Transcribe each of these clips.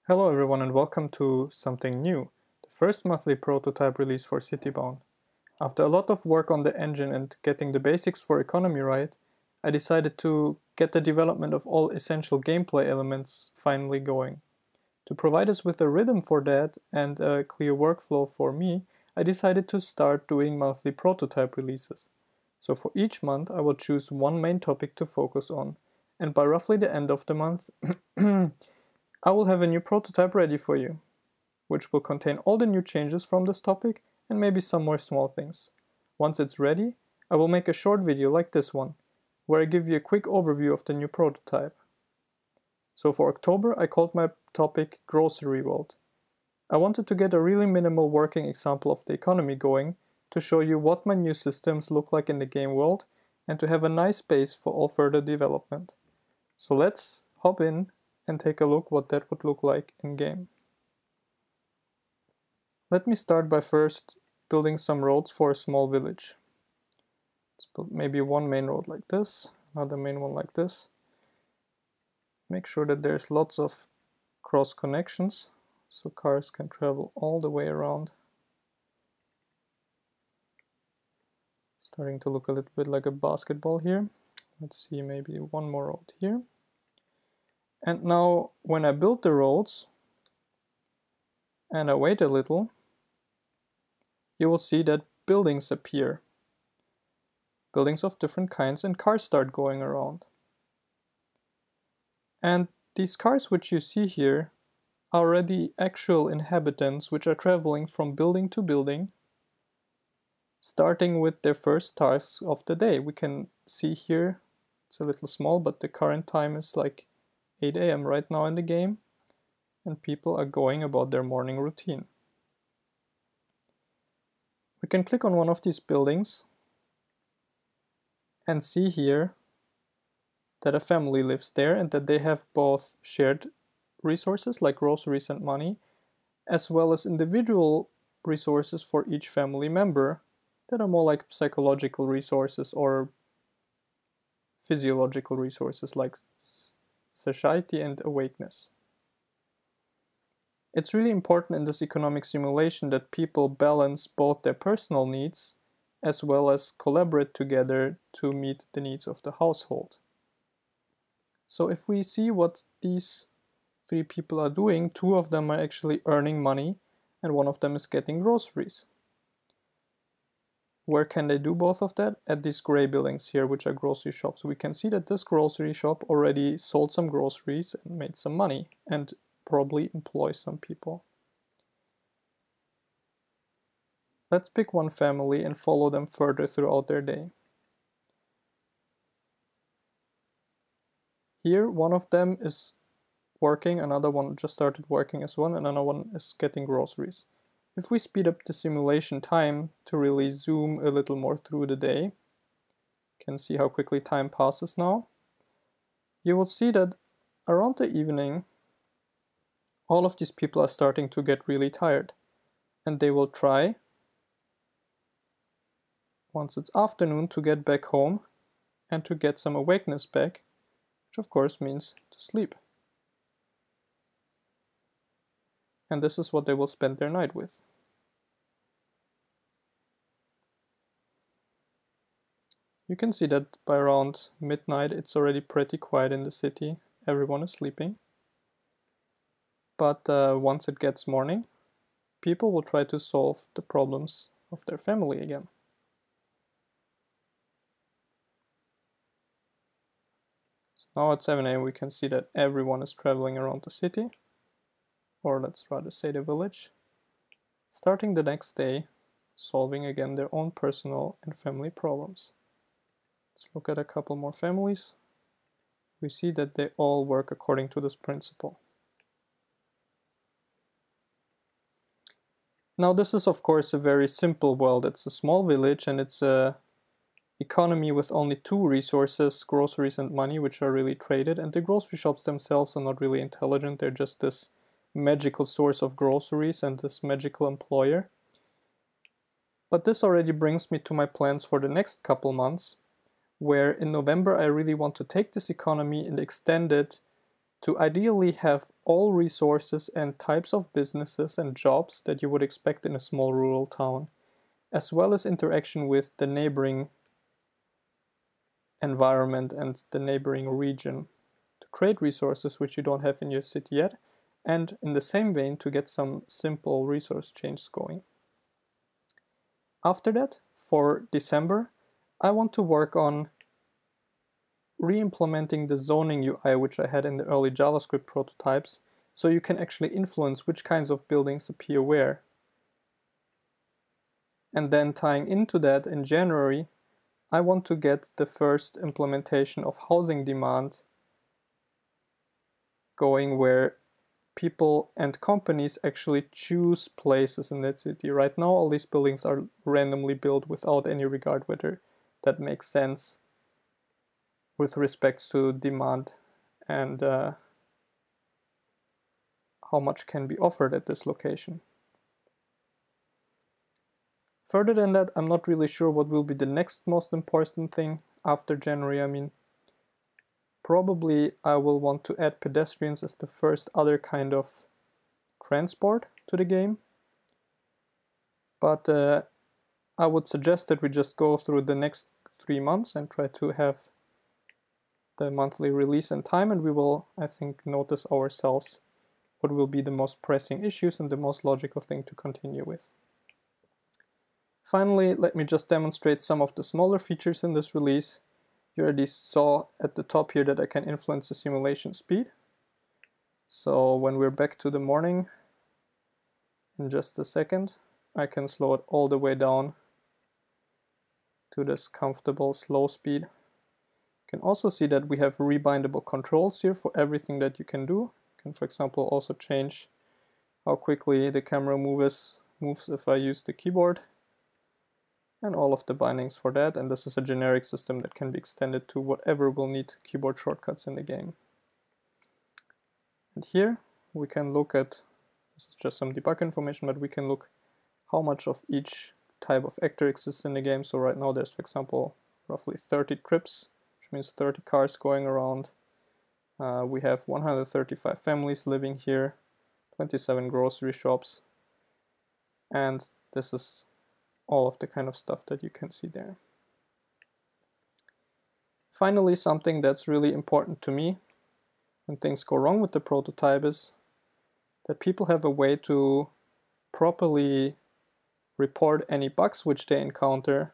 Hello everyone and welcome to something new, the first monthly prototype release for Citybound. After a lot of work on the engine and getting the basics for economy right, I decided to get the development of all essential gameplay elements finally going. To provide us with a rhythm for that and a clear workflow for me, I decided to start doing monthly prototype releases. So for each month I will choose one main topic to focus on, and by roughly the end of the month, I will have a new prototype ready for you, which will contain all the new changes from this topic and maybe some more small things. Once it's ready, I will make a short video like this one, where I give you a quick overview of the new prototype. So for October, I called my topic Grocery World. I wanted to get a really minimal working example of the economy going to show you what my new systems look like in the game world and to have a nice base for all further development. So let's hop in and take a look what that would look like in game. Let me start by first building some roads for a small village. Let's build maybe one main road like this, another main one like this. Make sure that there's lots of cross connections so cars can travel all the way around. Starting to look a little bit like a basketball here. Let's see, maybe one more road here. And now when I build the roads and I wait a little, you will see that buildings appear. Buildings of different kinds and cars start going around. And these cars which you see here are already actual inhabitants which are traveling from building to building, starting with their first tasks of the day. We can see here, it's a little small, but the current time is like 8 a.m. right now in the game, and people are going about their morning routine. We can click on one of these buildings and see here that a family lives there and that they have both shared resources like groceries and money, as well as individual resources for each family member that are more like psychological resources or physiological resources like satiety and awakeness. It's really important in this economic simulation that people balance both their personal needs as well as collaborate together to meet the needs of the household. So if we see what these three people are doing, two of them are actually earning money and one of them is getting groceries. Where can they do both of that? At these gray buildings here, which are grocery shops. We can see that this grocery shop already sold some groceries and made some money and probably employs some people. Let's pick one family and follow them further throughout their day. Here, one of them is working, another one just started working as one, and another one is getting groceries. If we speed up the simulation time to really zoom a little more through the day, you can see how quickly time passes now. You will see that around the evening, all of these people are starting to get really tired, and they will try, once it's afternoon, to get back home and to get some awakeness back, which of course means to sleep. And this is what they will spend their night with. You can see that by around midnight it's already pretty quiet in the city. Everyone is sleeping. But once it gets morning, people will try to solve the problems of their family again. So now at 7 a.m. we can see that everyone is traveling around the city, or let's rather say the village, starting the next day, solving again their own personal and family problems. Let's look at a couple more families. We see that they all work according to this principle. Now this is of course a very simple world. It's a small village and it's a economy with only two resources, groceries and money, which are really traded, and the grocery shops themselves are not really intelligent. They're just this magical source of groceries and this magical employer. But this already brings me to my plans for the next couple months, where in November I really want to take this economy and extend it to ideally have all resources and types of businesses and jobs that you would expect in a small rural town, as well as interaction with the neighboring environment and the neighboring region, to create resources which you don't have in your city yet, and in the same vein to get some simple resource changes going. After that, for December, I want to work on re-implementing the zoning UI which I had in the early JavaScript prototypes, so you can actually influence which kinds of buildings appear where. And then tying into that, in January, I want to get the first implementation of housing demand going, where people and companies actually choose places in that city. Right now, all these buildings are randomly built without any regard whether that makes sense with respects to demand and how much can be offered at this location. Further than that, I'm not really sure what will be the next most important thing after January. I mean, probably I will want to add pedestrians as the first other kind of transport to the game. But I would suggest that we just go through the next 3 months and try to have the monthly release in time, and we will, I think, notice ourselves what will be the most pressing issues and the most logical thing to continue with. Finally, let me just demonstrate some of the smaller features in this release. You already saw at the top here that I can influence the simulation speed. So when we're back to the morning, in just a second, I can slow it all the way down to this comfortable slow speed. You can also see that we have rebindable controls here for everything that you can do. You can, for example, also change how quickly the camera moves if I use the keyboard, and all of the bindings for that. And this is a generic system that can be extended to whatever will need keyboard shortcuts in the game. And here we can look at, this is just some debug information, but we can look how much of each type of actor exists in the game. So right now there's, for example, roughly 30 trips, which means 30 cars going around. We have 135 families living here, 27 grocery shops, and this is all of the kind of stuff that you can see there. Finally, something that's really important to me when things go wrong with the prototype is that people have a way to properly report any bugs which they encounter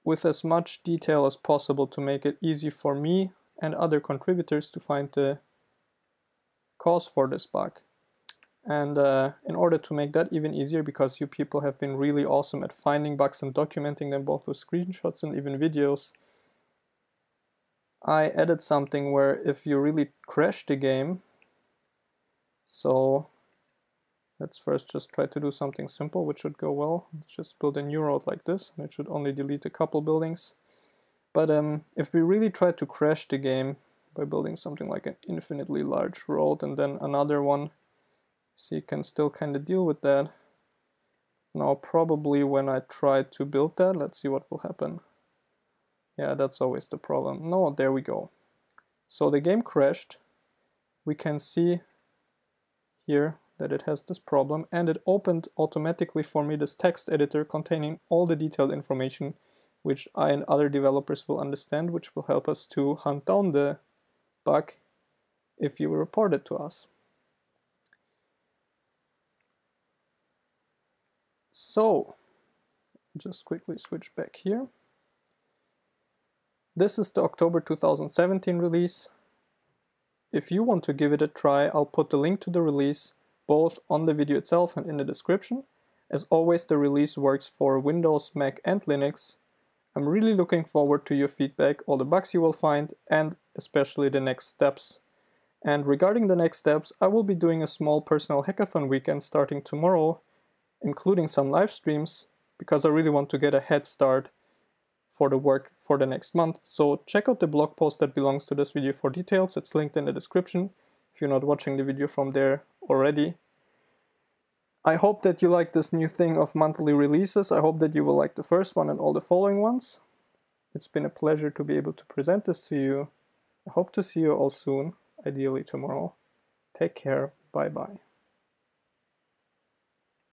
with as much detail as possible to make it easy for me and other contributors to find the cause for this bug. And in order to make that even easier, because you people have been really awesome at finding bugs and documenting them both with screenshots and even videos, I added something where if you really crash the game, so let's first just try to do something simple, which should go well. Let's just build a new road like this, and it should only delete a couple buildings. But if we really try to crash the game by building something like an infinitely large road and then another one, so you can still kind of deal with that. Now probably when I try to build that, let's see what will happen. Yeah, that's always the problem. No, there we go. So the game crashed. We can see here that it has this problem, and it opened automatically for me this text editor containing all the detailed information which I and other developers will understand, which will help us to hunt down the bug if you report it to us. So, just quickly switch back here. This is the October 2017 release. If you want to give it a try, I'll put the link to the release both on the video itself and in the description. As always, the release works for Windows, Mac and Linux. I'm really looking forward to your feedback, all the bugs you will find, and especially the next steps. And regarding the next steps, I will be doing a small personal hackathon weekend starting tomorrow, including some live streams, because I really want to get a head start for the work for the next month. So check out the blog post that belongs to this video for details. It's linked in the description if you're not watching the video from there already. I hope that you like this new thing of monthly releases. I hope that you will like the first one and all the following ones. It's been a pleasure to be able to present this to you. I hope to see you all soon, ideally tomorrow. Take care, bye bye.